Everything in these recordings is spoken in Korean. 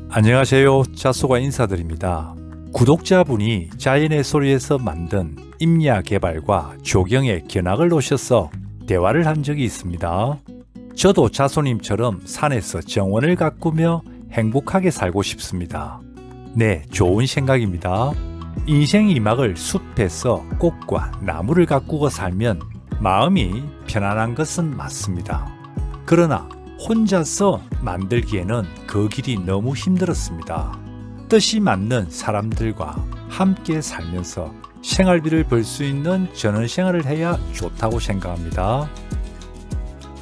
안녕하세요. 자소가 인사드립니다. 구독자분이 자연의 소리에서 만든 임야 개발과 조경의 견학을 오셔서 대화를 한 적이 있습니다. 저도 자소님처럼 산에서 정원을 가꾸며 행복하게 살고 싶습니다. 네, 좋은 생각입니다. 인생 이막을 숲에서 꽃과 나무를 가꾸고 살면 마음이 편안한 것은 맞습니다. 그러나 혼자서 만들기에는 그 길이 너무 힘들었습니다. 뜻이 맞는 사람들과 함께 살면서 생활비를 벌 수 있는 전원생활을 해야 좋다고 생각합니다.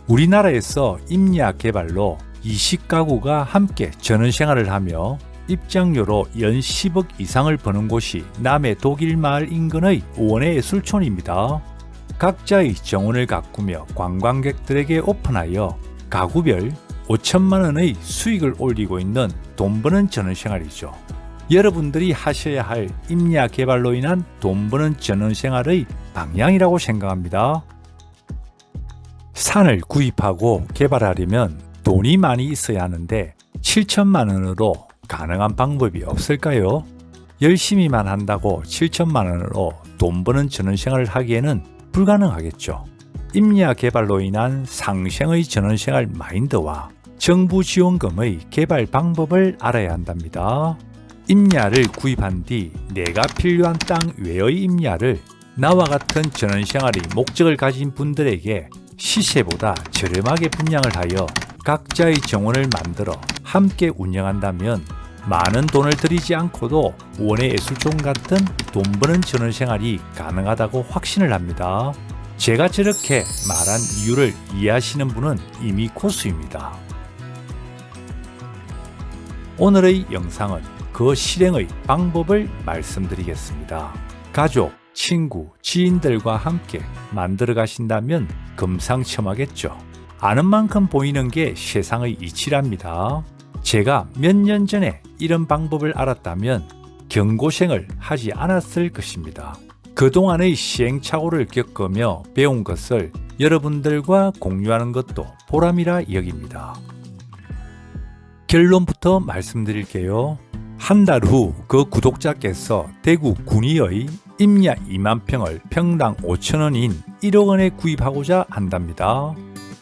우리나라에서 임야 개발로 20가구가 함께 전원생활을 하며 입장료로 연 10억 이상을 버는 곳이 남해 독일마을 인근의 원예예술촌입니다. 각자의 정원을 가꾸며 관광객들에게 오픈하여 가구별 5천만 원의 수익을 올리고 있는 돈 버는 전원생활이죠. 여러분들이 하셔야 할 임야 개발로 인한 돈 버는 전원생활의 방향이라고 생각합니다. 산을 구입하고 개발하려면 돈이 많이 있어야 하는데 7천만 원으로 가능한 방법이 없을까요? 열심히만 한다고 7천만 원으로 돈 버는 전원생활을 하기에는 불가능하겠죠. 임야 개발로 인한 상생의 전원생활 마인드와 정부 지원금의 개발 방법을 알아야 한답니다. 임야를 구입한 뒤 내가 필요한 땅 외의 임야를 나와 같은 전원생활의 목적을 가진 분들에게 시세보다 저렴하게 분양을 하여 각자의 정원을 만들어 함께 운영한다면 많은 돈을 들이지 않고도 원예예술촌 같은 돈 버는 전원생활이 가능하다고 확신을 합니다. 제가 저렇게 말한 이유를 이해하시는 분은 이미 고수입니다. 오늘의 영상은 그 실행의 방법을 말씀드리겠습니다. 가족, 친구, 지인들과 함께 만들어 가신다면 금상첨화겠죠. 아는 만큼 보이는 게 세상의 이치랍니다. 제가 몇 년 전에 이런 방법을 알았다면 경고생을 하지 않았을 것입니다. 그동안의 시행착오를 겪으며 배운 것을 여러분들과 공유하는 것도 보람이라 여깁니다. 결론부터 말씀드릴게요. 한 달 후 그 구독자께서 대구 군위의 임야 2만 평을 평당 5천원인 1억 원에 구입하고자 한답니다.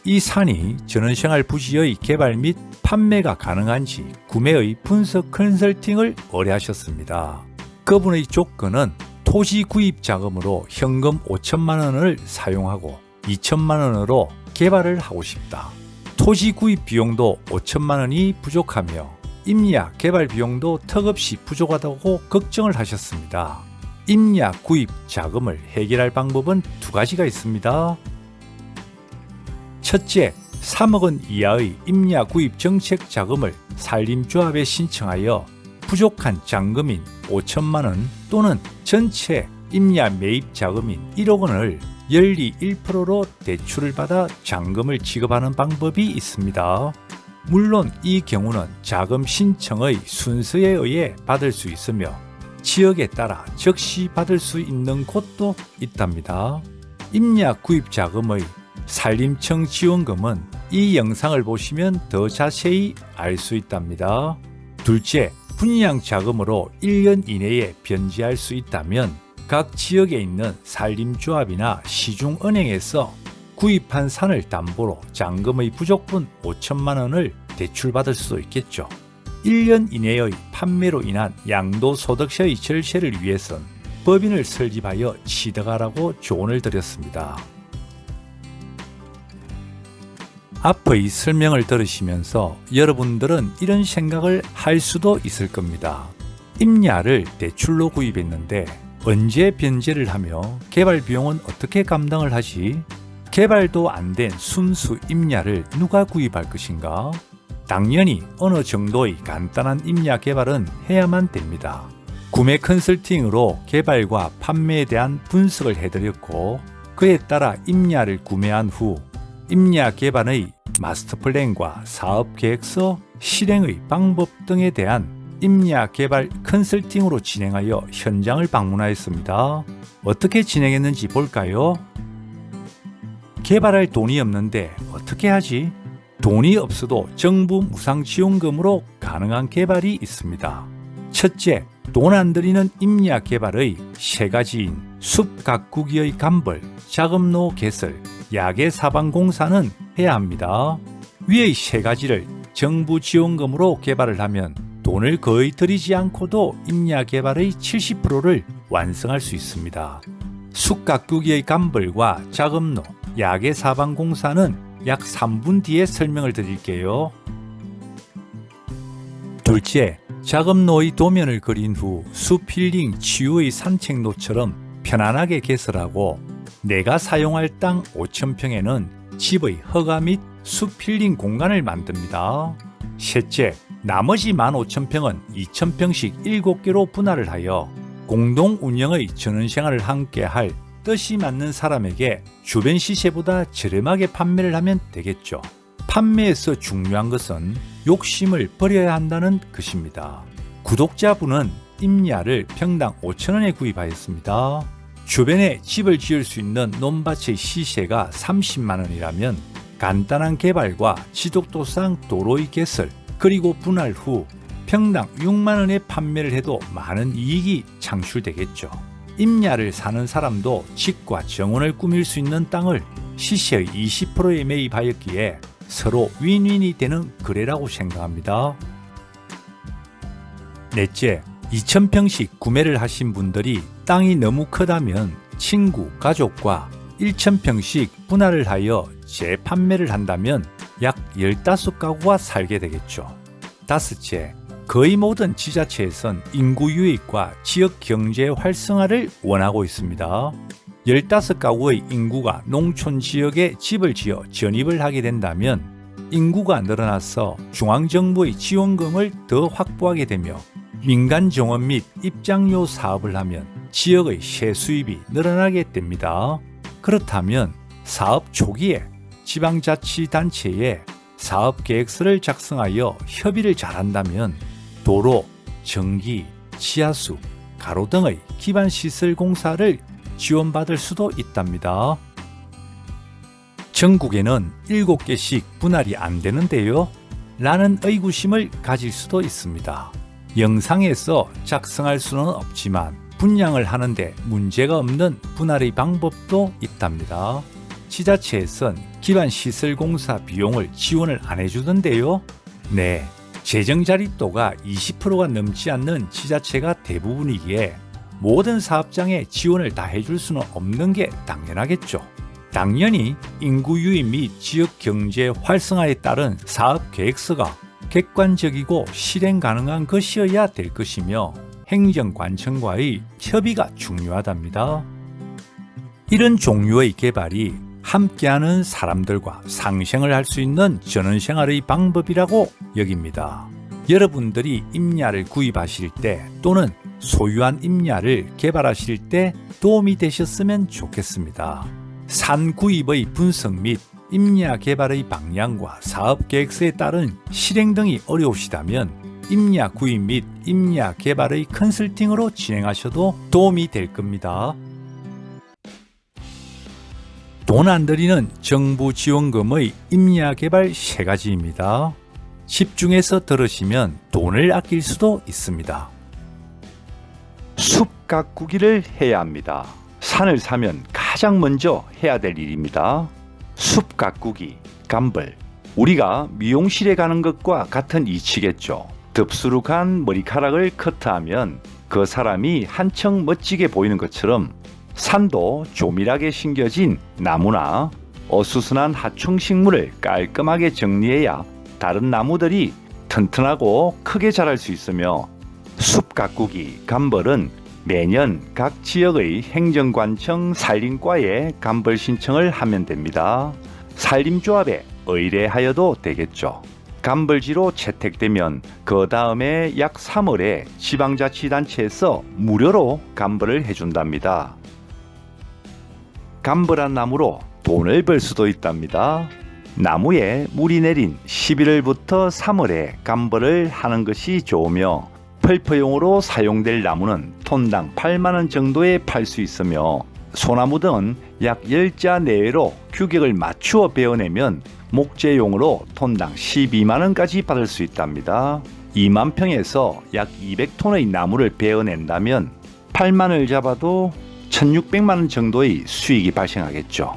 이 산이 전원생활 부지의 개발 및 판매가 가능한지 구매의 분석 컨설팅을 의뢰하셨습니다. 그분의 조건은 토지 구입 자금으로 현금 5천만 원을 사용하고 2천만 원으로 개발을 하고 싶다. 토지 구입 비용도 5천만 원이 부족하며 임야 개발 비용도 턱없이 부족하다고 걱정을 하셨습니다. 임야 구입 자금을 해결할 방법은 두 가지가 있습니다. 첫째, 3억 원 이하의 임야 구입 정책 자금을 산림조합에 신청하여 부족한 잔금인 5천만 원 또는 전체 임야 매입 자금인 1억 원을 연리 1%로 대출을 받아 잔금을 지급하는 방법이 있습니다. 물론 이 경우는 자금 신청의 순서에 의해 받을 수 있으며 지역에 따라 즉시 받을 수 있는 곳도 있답니다. 임야 구입 자금의 산림청 지원금은 이 영상을 보시면 더 자세히 알 수 있답니다. 둘째, 분양 자금으로 1년 이내에 변제할 수 있다면 각 지역에 있는 산림조합이나 시중은행에서 구입한 산을 담보로 잔금의 부족분 5천만 원을 대출받을 수도 있겠죠. 1년 이내의 판매로 인한 양도소득세의 절세를 위해선 법인을 설립하여 취득하라고 조언을 드렸습니다. 앞의 설명을 들으시면서 여러분들은 이런 생각을 할 수도 있을 겁니다. 임야를 대출로 구입했는데 언제 변제를 하며 개발 비용은 어떻게 감당을 하지? 개발도 안 된 순수 임야를 누가 구입할 것인가? 당연히 어느 정도의 간단한 임야 개발은 해야만 됩니다. 구매 컨설팅으로 개발과 판매에 대한 분석을 해드렸고 그에 따라 임야를 구매한 후 임야 개발의 마스터 플랜과 사업 계획서, 실행의 방법 등에 대한 임야 개발 컨설팅으로 진행하여 현장을 방문하였습니다. 어떻게 진행했는지 볼까요? 개발할 돈이 없는데 어떻게 하지? 돈이 없어도 정부 무상지원금으로 가능한 개발이 있습니다. 첫째, 돈 안 들이는 임야 개발의 세 가지인 숲 가꾸기의 감벌, 자금로 개설, 야계 사방공사는 해야 합니다. 위의 세 가지를 정부 지원금으로 개발을 하면 돈을 거의 들이지 않고도 임야 개발의 70%를 완성할 수 있습니다. 숲 가꾸기의 감벌과 자금로, 야계 사방공사는 약 3분 뒤에 설명을 드릴게요. 둘째, 자금로의 도면을 그린 후 숲 힐링 치유의 산책로처럼 편안하게 개설하고 내가 사용할 땅 5,000평에는 집의 허가 및 숲 힐링 공간을 만듭니다. 셋째, 나머지 15,000평은 2,000평씩 7개로 분할을 하여 공동 운영의 전원생활을 함께 할 뜻이 맞는 사람에게 주변 시세보다 저렴하게 판매를 하면 되겠죠. 판매에서 중요한 것은 욕심을 버려야 한다는 것입니다. 구독자분은 임야를 평당 5,000원에 구입하였습니다. 주변에 집을 지을 수 있는 논밭의 시세가 30만 원이라면 간단한 개발과 지속도상 도로의 개설 그리고 분할 후 평당 6만 원에 판매를 해도 많은 이익이 창출되겠죠. 임야를 사는 사람도 집과 정원을 꾸밀 수 있는 땅을 시세의 20%에 매입하였기에 서로 윈윈이 되는 거래라고 생각합니다. 넷째, 2,000평씩 구매를 하신 분들이 땅이 너무 크다면 친구, 가족과 1,000평씩 분할을 하여 재판매를 한다면 약 15가구가 살게 되겠죠. 다섯째, 거의 모든 지자체에선 인구 유입과 지역 경제 활성화를 원하고 있습니다. 15가구의 인구가 농촌 지역에 집을 지어 전입을 하게 된다면 인구가 늘어나서 중앙정부의 지원금을 더 확보하게 되며 민간 정원 및 입장료 사업을 하면 지역의 세수입이 늘어나게 됩니다. 그렇다면 사업 초기에 지방자치단체에 사업계획서를 작성하여 협의를 잘한다면 도로, 전기, 지하수, 가로 등의 기반시설 공사를 지원받을 수도 있답니다. 전국에는 7개씩 분할이 안 되는데요? 라는 의구심을 가질 수도 있습니다. 영상에서 작성할 수는 없지만 분양을 하는데 문제가 없는 분할의 방법도 있답니다. 지자체에선 기반시설공사 비용을 지원을 안 해주던데요? 네, 재정자립도가 20%가 넘지 않는 지자체가 대부분이기에 모든 사업장에 지원을 다 해줄 수는 없는 게 당연하겠죠. 당연히 인구 유입 및 지역 경제 활성화에 따른 사업 계획서가 객관적이고 실행 가능한 것이어야 될 것이며 행정관청과의 협의가 중요하답니다. 이런 종류의 개발이 함께하는 사람들과 상생을 할 수 있는 전원생활의 방법이라고 여깁니다. 여러분들이 임야를 구입하실 때 또는 소유한 임야를 개발하실 때 도움이 되셨으면 좋겠습니다. 산 구입의 분석 및 임야 개발의 방향과 사업 계획서에 따른 실행 등이 어려우시다면 임야 구입 및 임야 개발의 컨설팅으로 진행하셔도 도움이 될 겁니다. 돈 안 들이는 정부 지원금의 임야 개발 3가지입니다. 집중해서 들으시면 돈을 아낄 수도 있습니다. 숲 가꾸기를 해야 합니다. 산을 사면 가장 먼저 해야 될 일입니다. 숲 가꾸기, 감벌. 우리가 미용실에 가는 것과 같은 이치겠죠. 덥수룩한 머리카락을 커트하면 그 사람이 한층 멋지게 보이는 것처럼 산도 조밀하게 심겨진 나무나 어수선한 하충식물을 깔끔하게 정리해야 다른 나무들이 튼튼하고 크게 자랄 수 있으며 숲 가꾸기, 감벌은 매년 각 지역의 행정관청 산림과에 감벌 신청을 하면 됩니다. 산림조합에 의뢰하여도 되겠죠. 감벌지로 채택되면 그 다음에 약 3월에 지방자치단체에서 무료로 감벌을 해준답니다. 감벌한 나무로 돈을 벌 수도 있답니다. 나무에 물이 내린 11월부터 3월에 감벌을 하는 것이 좋으며 펄퍼용으로 사용될 나무는 톤당 8만원 정도에 팔 수 있으며 소나무 등은 약 10자 내외로 규격을 맞추어 베어내면 목재용으로 톤당 12만원까지 받을 수 있답니다. 2만 평에서 약 200톤의 나무를 베어낸다면 8만을 잡아도 1600만원 정도의 수익이 발생하겠죠.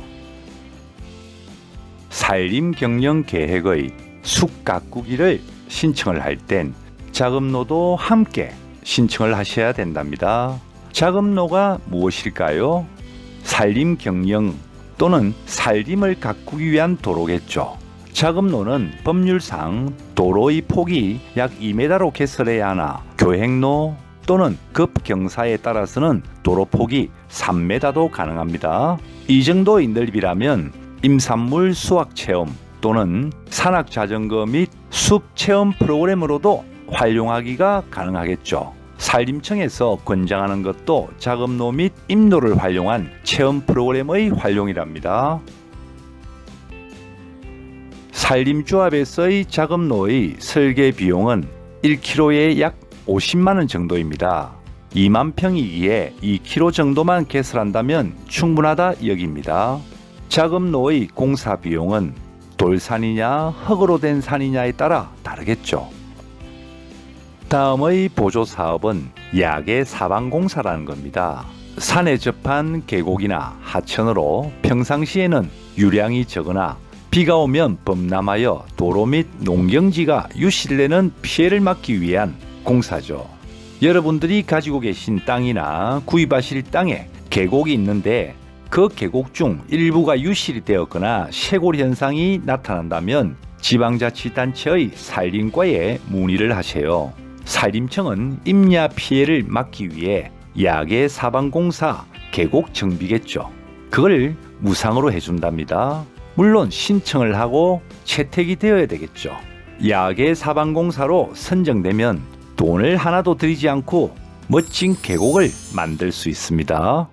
산림 경영 계획의 숲 가꾸기를 신청을 할 땐 자금로도 함께 신청을 하셔야 된답니다. 자금로가 무엇일까요? 산림 경영 또는 산림을 가꾸기 위한 도로겠죠. 자금로는 법률상 도로의 폭이 약 2m로 개설해야 하나 교행로 또는 급경사에 따라서는 도로 폭이 3m도 가능합니다. 이 정도의 넓이라면 임산물 수확 체험 또는 산악 자전거 및 숲 체험 프로그램으로도 활용하기가 가능하겠죠. 산림청에서 권장하는 것도 자금로 및 임로를 활용한 체험 프로그램의 활용이랍니다. 산림조합에서의 자금로의 설계 비용은 1km에 약 50만원 정도입니다. 2만 평이기에 2km 정도만 개설한다면 충분하다 여깁니다. 자금로의 공사 비용은 돌산이냐 흙으로 된 산이냐에 따라 다르겠죠. 다음의 보조사업은 야계 사방공사라는 겁니다. 산에 접한 계곡이나 하천으로 평상시에는 유량이 적으나 비가 오면 범람하여 도로 및 농경지가 유실되는 피해를 막기 위한 공사죠. 여러분들이 가지고 계신 땅이나 구입하실 땅에 계곡이 있는데 그 계곡 중 일부가 유실이 되었거나 쇄골 현상이 나타난다면 지방자치단체의 산림과에 문의를 하세요. 산림청은 임야 피해를 막기 위해 야계 사방공사 계곡 정비겠죠. 그걸 무상으로 해준답니다. 물론 신청을 하고 채택이 되어야 되겠죠. 야계 사방공사로 선정되면 돈을 하나도 들이지 않고 멋진 계곡을 만들 수 있습니다.